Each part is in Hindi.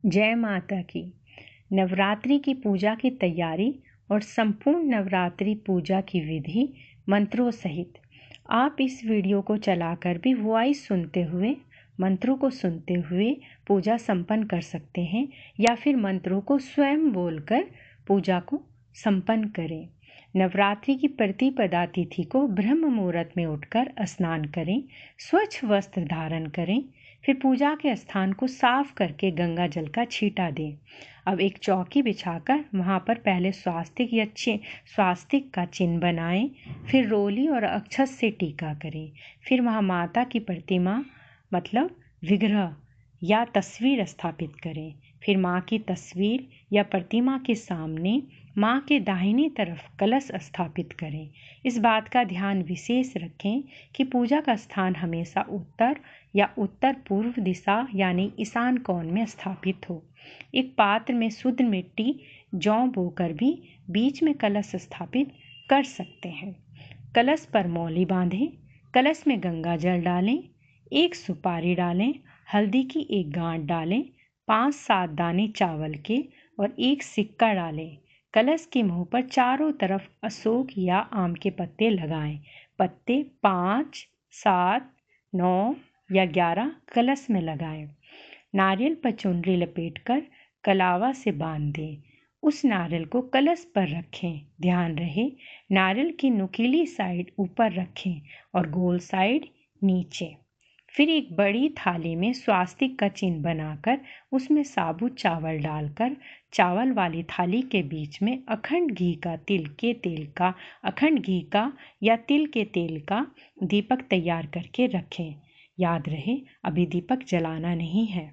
जय माता की। नवरात्रि की पूजा की तैयारी और संपूर्ण नवरात्रि पूजा की विधि मंत्रों सहित आप इस वीडियो को चलाकर भी वॉइस सुनते हुए मंत्रों को सुनते हुए पूजा संपन्न कर सकते हैं या फिर मंत्रों को स्वयं बोलकर पूजा को संपन्न करें। नवरात्रि की प्रतिपदा तिथि को ब्रह्म मुहूर्त में उठकर स्नान करें, स्वच्छ वस्त्र धारण करें, फिर पूजा के स्थान को साफ करके गंगा जल का छींटा दें। अब एक चौकी बिछाकर वहाँ पर पहले स्वास्तिक का चिन्ह बनाएं, फिर रोली और अक्षत से टीका करें। फिर वहाँ माता की प्रतिमा मतलब विग्रह या तस्वीर स्थापित करें। फिर माँ की तस्वीर या प्रतिमा के सामने माँ के दाहिनी तरफ कलश स्थापित करें। इस बात का ध्यान विशेष रखें कि पूजा का स्थान हमेशा उत्तर या उत्तर पूर्व दिशा यानी ईशान कोण में स्थापित हो। एक पात्र में शुद्ध मिट्टी जौ बोकर भी बीच में कलश स्थापित कर सकते हैं। कलश पर मौली बांधें, कलश में गंगा जल डालें, एक सुपारी डालें, हल्दी की एक गांठ डालें, 5-7 दाने चावल के और एक सिक्का डालें। कलश के मुंह पर चारों तरफ अशोक या आम के पत्ते लगाएं। पत्ते 5, 7, 9 या 11 कलश में लगाएं। नारियल पर चुनरी लपेटकर कलावा से बांध दें। उस नारियल को कलश पर रखें। ध्यान रहे नारियल की नुकीली साइड ऊपर रखें और गोल साइड नीचे। फिर एक बड़ी थाली में स्वास्तिक का चिन्ह बनाकर उसमें साबुत चावल डालकर चावल वाली थाली के बीच में अखंड घी का या तिल के तेल का दीपक तैयार करके रखें। याद रहे अभी दीपक जलाना नहीं है।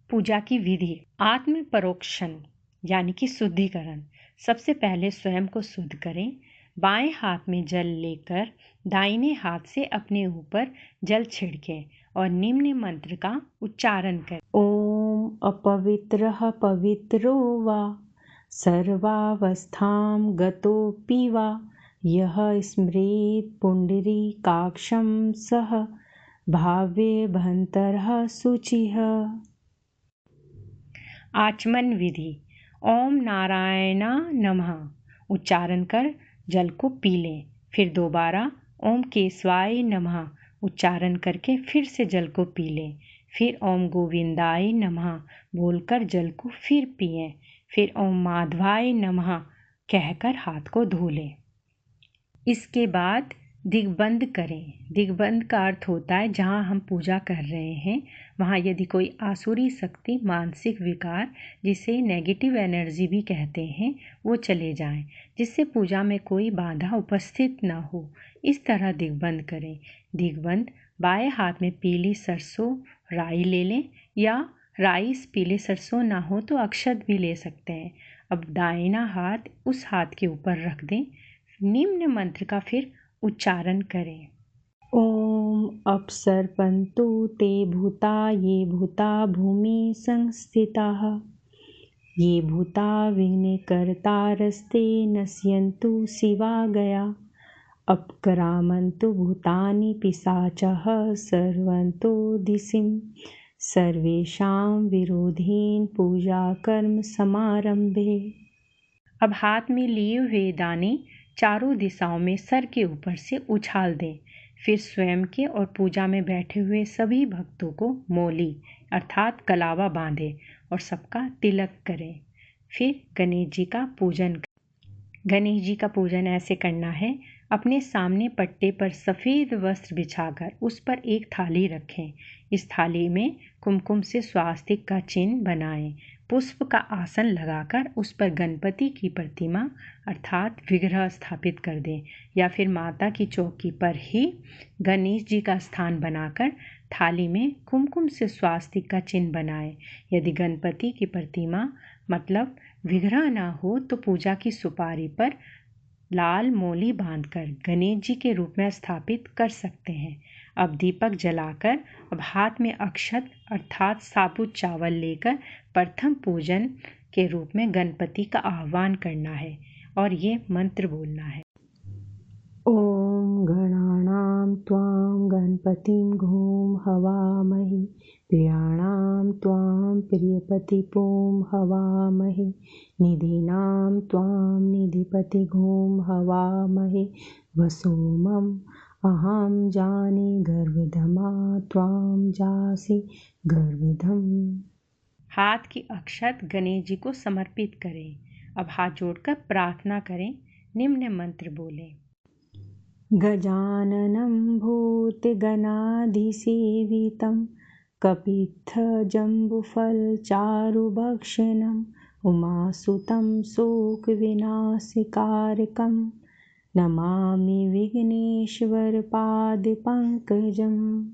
पूजा की विधि। आत्म परोक्षण यानी कि शुद्धिकरण। सबसे पहले स्वयं को शुद्ध करें। बाएं हाथ में जल लेकर दाहिने हाथ से अपने ऊपर जल छिड़कें और निम्न मंत्र का उच्चारण करें। ओम अपवित्रः पवित्रो वा सर्वावस्थां गतोऽपि वा यः स्मरेत् पुण्डरीकाक्षं सः भाव्यभन्तरः शुचिः। आचमन विधि। ओम नारायणा नमः उच्चारण कर जल को पी लें। फिर दोबारा ओम केशवाय नमः उच्चारण करके फिर से जल को पी लें। फिर ओम गोविंदाय नमः बोलकर जल को फिर पिएं। फिर ओम माधवाय नमः कहकर हाथ को धो लें। इसके बाद दिग्बंध करें। दिग्बंध का अर्थ होता है जहाँ हम पूजा कर रहे हैं वहाँ यदि कोई आसुरी शक्ति, मानसिक विकार जिसे नेगेटिव एनर्जी भी कहते हैं वो चले जाएं, जिससे पूजा में कोई बाधा उपस्थित ना हो। इस तरह दिग्बंध करें। दिग्बंध बाएं हाथ में पीली सरसों राई ले लें या राई पीले सरसों ना हो तो अक्षत भी ले सकते हैं। अब दाहिना हाथ उस हाथ के ऊपर रख दें। निम्न मंत्र का फिर उच्चारण करें। ओम अपसर्पन्तु ते भूता ये भूता भूमि संस्थिताः ये भूता विघ्नकर्तारस्ते नश्यन्तु शिवागया अपक्रामन्तु भूतानि पिशाचः सर्वन्तो दिशिं सर्वेषां विरोधेन पूजा कर्म समारंभे। अब हाथ में लिए हुए दाने चारों दिशाओं में सर के ऊपर से उछाल दें। फिर स्वयं के और पूजा में बैठे हुए सभी भक्तों को मौली अर्थात कलावा बांधें और सबका तिलक करें। फिर गणेश जी का पूजन करें। गणेश जी का पूजन ऐसे करना है। अपने सामने पट्टे पर सफ़ेद वस्त्र बिछाकर उस पर एक थाली रखें। इस थाली में कुमकुम से स्वास्तिक का चिन्ह बनाएं। पुष्प का आसन लगाकर उस पर गणपति की प्रतिमा अर्थात विग्रह स्थापित कर दें या फिर माता की चौकी पर ही गणेश जी का स्थान बनाकर थाली में कुमकुम से स्वास्तिक का चिन्ह बनाएं। यदि गणपति की प्रतिमा मतलब विग्रह ना हो तो पूजा की सुपारी पर लाल मौली बांधकर गणेश जी के रूप में स्थापित कर सकते हैं। अब दीपक जलाकर अब हाथ में अक्षत अर्थात साबुत चावल लेकर प्रथम पूजन के रूप में गणपति का आह्वान करना है और ये मंत्र बोलना है। ओम गणानां त्वां गणपतिं घों हवामहे प्रियाणां त्वां प्रियपतिपूं हवामहे निधीनां त्वां निधिपतिगुं हवामहे वसोमम् अहं जाने गर्भधमा त्वां जासि गर्भधम। हाथ की अक्षत गणेश जी को समर्पित करें। अब हाथ जोड़कर प्रार्थना करें। निम्न मंत्र बोलें। गजाननं भूतगणाधिसेवितं कपित्थजम्बुफलचारुभक्षणम् उमासुतं शोकविनाशकारकं नमामि विघ्नेश्वरपादपङ्कजम्।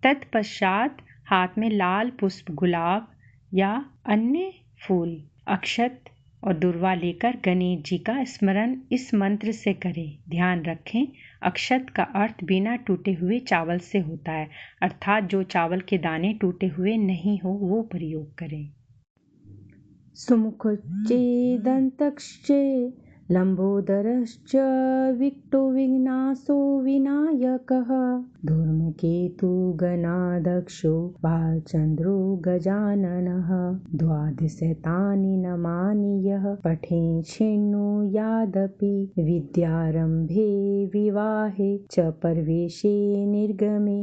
तत्पश्चात हाथ में लाल पुष्प, गुलाब या अन्य फूल, अक्षत और दुर्वा लेकर गणेश जी का स्मरण इस मंत्र से करें। ध्यान रखें, अक्षत का अर्थ बिना टूटे हुए चावल से होता है, अर्थात जो चावल के दाने टूटे हुए नहीं हो वो प्रयोग करें। सुमुखश्चेदन्तश्चे लंबोदरश्च विक्टो विघ्नासो विनायकः धूम्रकेतुगणाध्यक्षो बालचन्द्रो गजाननः द्वादशैतानि नमानि यः पठेत् शृणुयादपि विद्यारम्भे विवाहे च प्रवेशे निर्गमे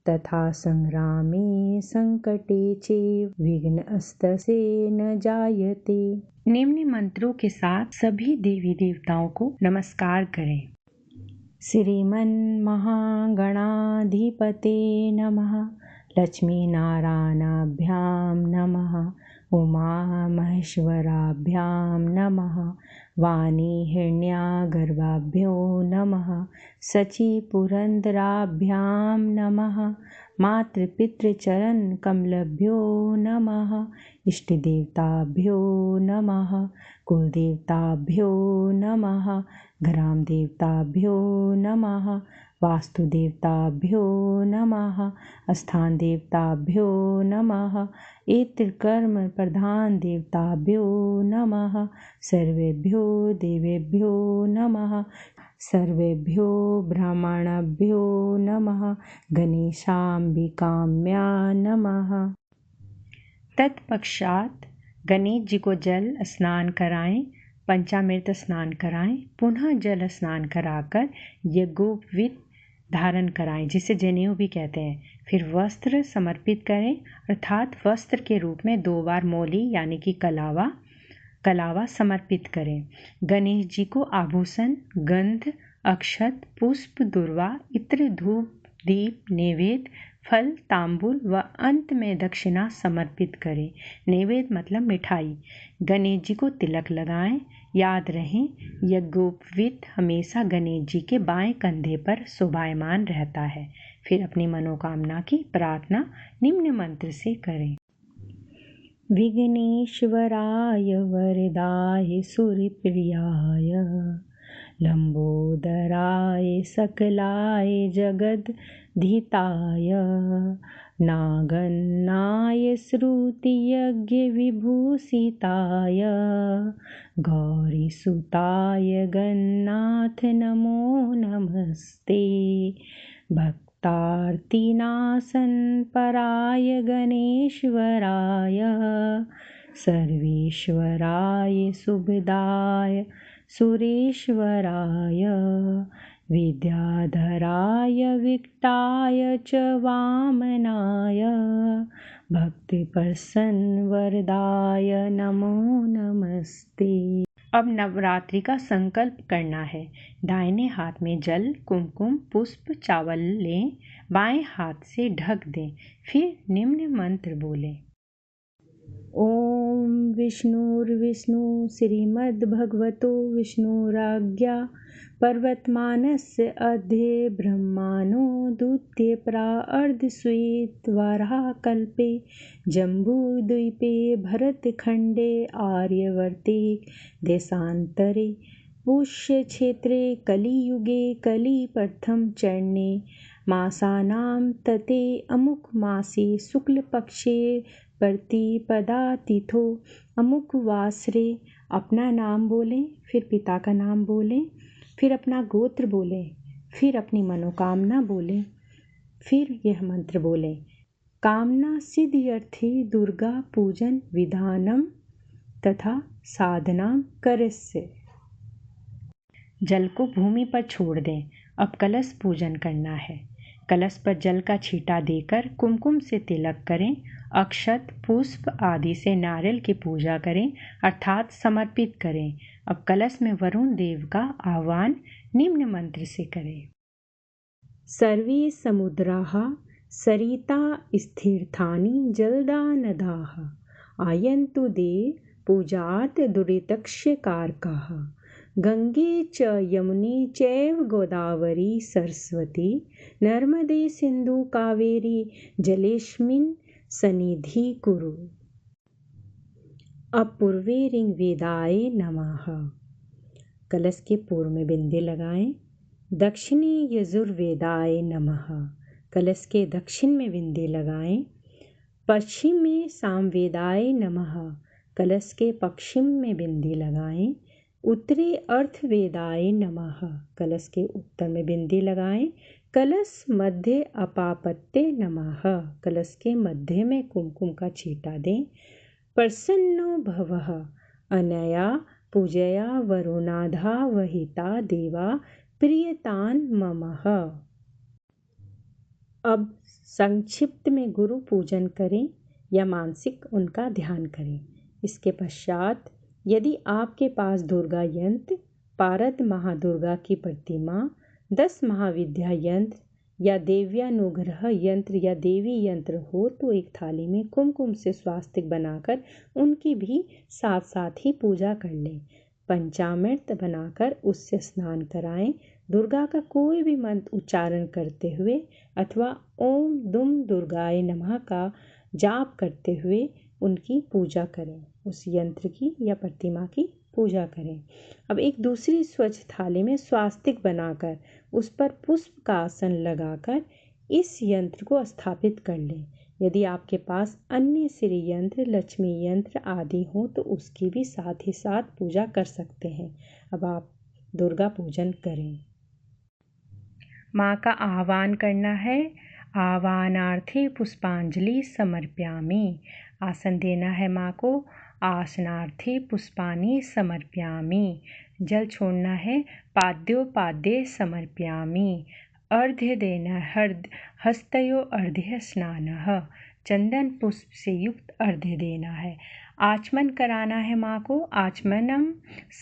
तथा संग्रामे संकटे चैव विघ्नस्तस्य न जायते। निम्न मंत्रों के साथ सभी देवी देवताओं को नमस्कार करें। श्रीमन्महागणाधिपते नमः। लक्ष्मीनारायणाभ्यां नमः। उमामहेश्वराभ्यां नमः। वाणीहिरण्यागर्भाभ्यो नमः। शचीपुरन्दराभ्यां नमः। मातृपितृचरणकमलभ्यो नमः। इष्टदेवताभ्यो नमः। कुलदेवताभ्यो नमः। ग्रामदेवताभ्यो नमः। वास्तुदेवताभ्यो नमः। स्थानदेवताभ्यो नमः। एतत्कर्म प्रधान देवताभ्यो नमः। सर्वेभ्यो देवेभ्यो नमः। सर्वेभ्यो ब्राह्मणेभ्यो नमः। गणेशाम्बिकाम्या नमः। तत्पश्चात गणेश जी को जल स्नान कराएं, पंचामृत स्नान कराएं, पुनः जल स्नान कराकर यज्ञोपवीत धारण कराएं, जिसे जनेऊ भी कहते हैं। फिर वस्त्र समर्पित करें, अर्थात वस्त्र के रूप में 2 बार मौली यानी कि कलावा समर्पित करें। गणेश जी को आभूषण, गंध, अक्षत, पुष्प, दुर्वा, इत्र, धूप, दीप, नैवेद्य, फल, तांबूल व अंत में दक्षिणा समर्पित करें। नैवेद्य मतलब मिठाई। गणेश जी को तिलक लगाएं। याद रहें, यज्ञोपवीत हमेशा गणेश जी के बाएं कंधे पर शोभायमान रहता है। फिर अपनी मनोकामना की प्रार्थना निम्न मंत्र से करें। विघ्नेश्वराय वरदाय सूर्यप्रियाय लंबोदराय सकलाय जगद्धिताय नागन्नाय श्रुतियज्ञविभूषिताय गौरीसुताय गन्नाथ नमो नमस्ते। भक्तार्तिनाशनपराय गणेश्वराय सर्वेश्वराय शुभदाय सुरेश्वराय विद्याधराय विकटाय च वामनाय भक्तिप्रसन्नवरदाय नमो नमस्ते। अब नवरात्रि का संकल्प करना है। दाहिने हाथ में जल, कुमकुम, पुष्प, चावल लें, बाएं हाथ से ढक दें। फिर निम्न मंत्र बोलें। ओम विष्णुर्विष्णु श्रीमद्भगवतो विष्णुराज्ञा पर्वतमानस्य अध्ये ब्रह्माणो द्वितीय प्रार्धस्वीद्वाराकल्पे जम्बूद्वीपे भरतखण्डे आर्यवर्ते देशान्तरे पुष्यक्षेत्रे कलियुगे कलिप्रथम चरणे मासानां तते अमुक मासे शुक्लपक्षे प्रतिपदातिथो अमुक वासरे। अपना नाम बोलें, फिर पिता का नाम बोलें, फिर अपना गोत्र बोलें, फिर अपनी मनोकामना बोलें, फिर यह मंत्र बोलें। कामना सिद्ध्यर्थे दुर्गा पूजन विधानम तथा साधनाम करस्य। जल को भूमि पर छोड़ दें। अब कलश पूजन करना है। कलश पर जल का छींटा देकर कुमकुम से तिलक करें। अक्षत पुष्प आदि से नारियल की पूजा करें अर्थात समर्पित करें। अब कलश में वरुण देव का आह्वान निम्न मंत्र से करें। सर्वे समुद्राः सरिता स्थिर्थानि जलदा नदाः आयन्तु दे पूजार्थ दुरितक्ष्यकारकाः। गंगे च यमुने चैव गोदावरी सरस्वती नर्मदे सिंधु कावेरी जलेस्मिन् सन्निधि कुरु। अब पूर्वे ऋग्वेदाय नमः। कलश के पूर्व में बिंदी लगाएं। दक्षिणी यजुर्वेदाय नमः। कलश के दक्षिण में बिंदी लगाएं। पश्चिम में सामवेदाय नमः। कलश के पश्चिम में बिंदी लगाएं। उत्तरे अर्थवेदाय नमः। कलश के उत्तर में बिंदी लगाएं। कलश मध्य अपापत्ते नमः। कलश के मध्य में कुमकुम का छींटा दें। प्रसन्नो भवः अनया पूजया वरुणाधा वहिता देवा प्रियतान ममः। अब संक्षिप्त में गुरु पूजन करें या मानसिक उनका ध्यान करें। इसके पश्चात यदि आपके पास दुर्गा यंत्र, पारद महादुर्गा की प्रतिमा, 10 महाविद्या यंत्र या देव्यानुग्रह यंत्र या देवी यंत्र हो तो एक थाली में कुमकुम से स्वास्तिक बनाकर उनकी भी साथ साथ ही पूजा कर लें। पंचामृत बनाकर उससे स्नान कराएं। दुर्गा का कोई भी मंत्र उच्चारण करते हुए अथवा ओम दुम दुर्गाय नमः का जाप करते हुए उनकी पूजा करें। उस यंत्र की या प्रतिमा की पूजा करें। अब एक दूसरी स्वच्छ थाली में स्वास्तिक बनाकर उस पर पुष्प का आसन लगाकर इस यंत्र को स्थापित कर लें। यदि आपके पास अन्य श्री यंत्र, लक्ष्मी यंत्र आदि हो तो उसकी भी साथ ही साथ पूजा कर सकते हैं। अब आप दुर्गा पूजन करें। माँ का आह्वान करना है। आह्वानार्थे पुष्पांजलि समर्पयामि। आसन देना है माँ को। आसनार्थे पुष्पानि समर्पयामि। जल छोड़ना है। पाद्योपाद्ये समर्पयामि। अर्घ्य देना हस्तयो अर्घ्य स्नानः। चंदन पुष्प से युक्त अर्घ्य देना है। आचमन कराना है माँ को। आचमनम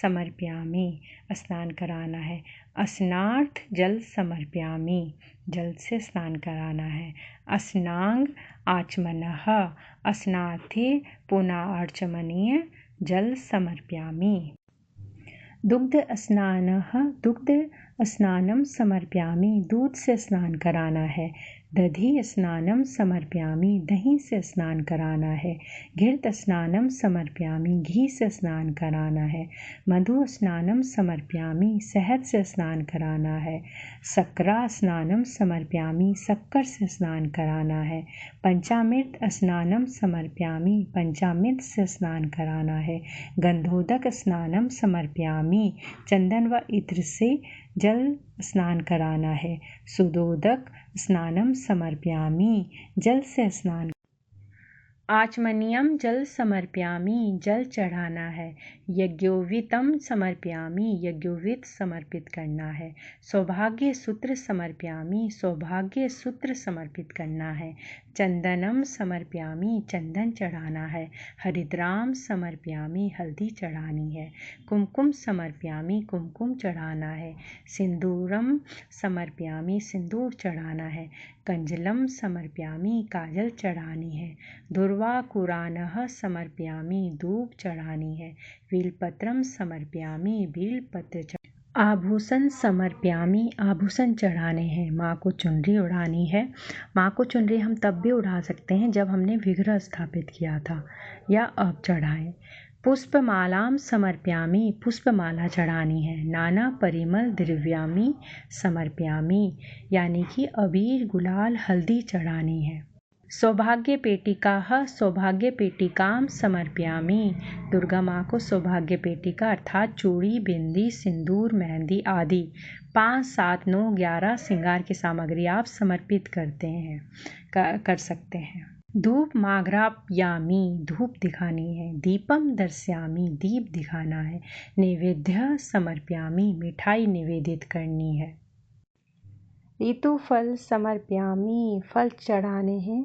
समर्पयामि। स्नान कराना है। स्नार्थ जल समर्पयामि। जल से स्नान कराना है। स्नांग आचमनः। स्नार्थे पुनराचमनीय जल समर्पयामि। दुग्ध स्नानः। दुग्ध स्नानम समर्पयामि। दूध से स्नान कराना है। दधि स्नानम समर्पयामि। दही से स्नान कराना है। घृत स्नानम समर्पयामि। घी से स्नान कराना है। मधु स्नानम समर्पयामि। शहद से स्नान कराना है। शक्करा स्नानम समर्पयामि। शक्कर से स्नान कराना है। पंचामृत स्नानम समर्पयामि। पंचामृत से स्नान कराना है। गंधोदक स्नानम समर्पयामि। चंदन व इत्र से जल स्नान कराना है। सुदोदक स्नानम समर्पयामि। जल से स्नान। आचमनीयम जल समर्पयामि। जल चढ़ाना है। यज्ञोवितम समर्पयामि। यज्ञोवित समर्पित करना है। सौभाग्य सूत्र समर्पयामि। सौभाग्य सूत्र समर्पित करना है। चंदनम समर्पयामि। चंदन चढ़ाना है। हरिद्राम समर्पयामि। हल्दी चढ़ानी है। कुमकुम समर्पयामि। कुमकुम चढ़ाना है। सिंदूरम समर्पयामि। सिंदूर चढ़ाना है। कंजलम समर्पयामि। काजल चढ़ानी है। दुर्वाकुरानः समर्पयामि। धूप चढ़ानी है। बिल्वपत्रम समर्पयामि। बिल्वपत्र। आभूषण समर्पयामि। आभूषण चढ़ाने हैं। माँ को चुनरी उड़ानी है। माँ को चुनरी हम तब भी उड़ा सकते हैं जब हमने विग्रह स्थापित किया था या अब चढ़ाएं। पुष्पमालाम समर्पयामि। पुष्पमाला चढ़ानी है। नाना परिमल द्रव्यामि समर्पयामि। यानी कि अबीर गुलाल हल्दी चढ़ानी है। सौभाग्य पेटिका सौभाग्य पेटिकाम समर्पयामि। दुर्गा माँ को सौभाग्य पेटिका अर्थात चूड़ी, बिंदी, सिंदूर, मेहंदी आदि 5, 7, 9, 11 श्रृंगार की सामग्री आप समर्पित करते हैं कर सकते हैं। धूप माघ्रापयामी, धूप दिखानी है। दीपम दर्शयामी, दीप दिखाना है। नैवेद्य समर्पयामी, मिठाई निवेदित करनी है। ऋतुफल समर्पयामी, फल चढ़ाने हैं।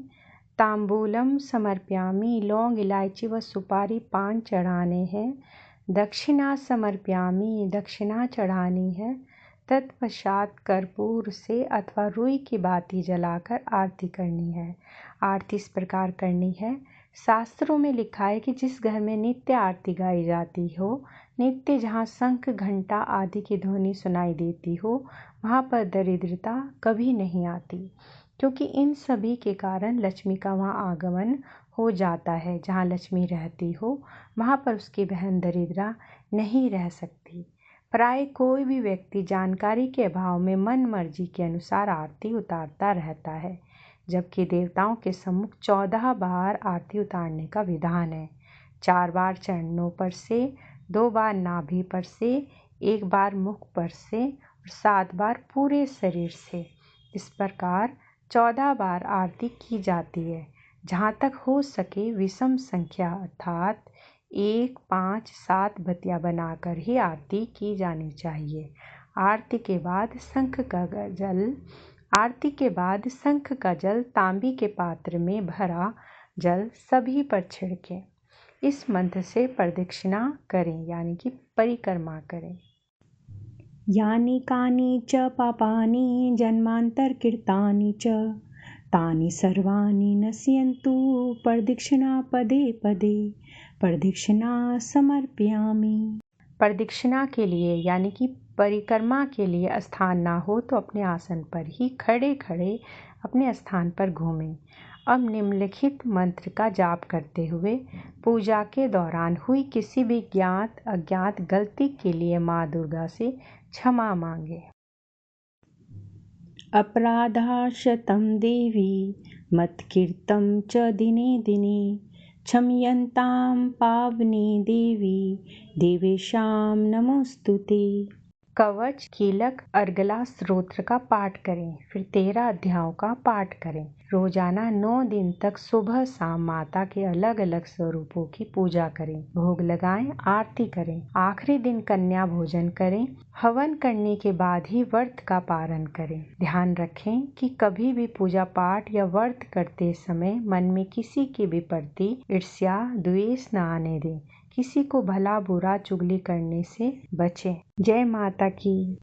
तांबूलम समर्पयामी, लौंग इलायची व सुपारी पान चढ़ाने हैं। दक्षिणा समर्पयामी, दक्षिणा चढ़ानी है। तत्पश्चात कर्पूर से अथवा रुई की बाती जलाकर आरती करनी है। आरती इस प्रकार करनी है। शास्त्रों में लिखा है कि जिस घर में नित्य आरती गाई जाती हो, नित्य जहाँ शंख घंटा आदि की ध्वनि सुनाई देती हो, वहाँ पर दरिद्रता कभी नहीं आती, क्योंकि इन सभी के कारण लक्ष्मी का वहाँ आगमन हो जाता है। जहाँ लक्ष्मी रहती हो, वहाँ पर उसकी बहन दरिद्रा नहीं रह सकती। प्राय कोई भी व्यक्ति जानकारी के अभाव में मन मर्जी के अनुसार आरती उतारता रहता है, जबकि देवताओं के सम्मुख 14 बार आरती उतारने का विधान है। 4 बार चरणों पर से, 2 बार नाभि पर से, 1 बार मुख पर से और 7 बार पूरे शरीर से। इस प्रकार 14 बार आरती की जाती है। जहाँ तक हो सके विषम संख्या अर्थात 1, 5, 7 बतिया बनाकर ही आरती की जानी चाहिए। आरती के बाद शंख का जल तांबी के पात्र में भरा जल सभी पर छिड़कें। इस मंत्र से प्रदक्षिणा करें, यानी कि परिक्रमा करें। यानी कानि च पापानि जन्मांतर कृतानि च तानि सर्वाणि नश्यन्तु प्रदक्षिणा पदे पदे प्रदक्षिणा समर्पयामि। प्रदक्षिणा के लिए यानी कि परिक्रमा के लिए स्थान ना हो तो अपने आसन पर ही खड़े खड़े अपने स्थान पर घूमें। अब निम्नलिखित मंत्र का जाप करते हुए पूजा के दौरान हुई किसी भी ज्ञात अज्ञात गलती के लिए माँ दुर्गा से क्षमा मांगे। अपराधाशतं देवी मत्कृतं च दिने दिने क्षम्यतां पावनी देवी देवेशां नमोस्तुते। कवच, कीलक, अर्गला स्तोत्र का पाठ करें, फिर 13 अध्यायों का पाठ करें। रोजाना 9 दिन तक सुबह शाम माता के अलग अलग स्वरूपों की पूजा करें, भोग लगाएं, आरती करें। आखिरी दिन कन्या भोजन करें। हवन करने के बाद ही व्रत का पारण करें। ध्यान रखें कि कभी भी पूजा पाठ या व्रत करते समय मन में किसी के भी प्रति ईर्ष्या द्वेष न आने दें। किसी को भला बुरा चुगली करने से बचें। जय माता की।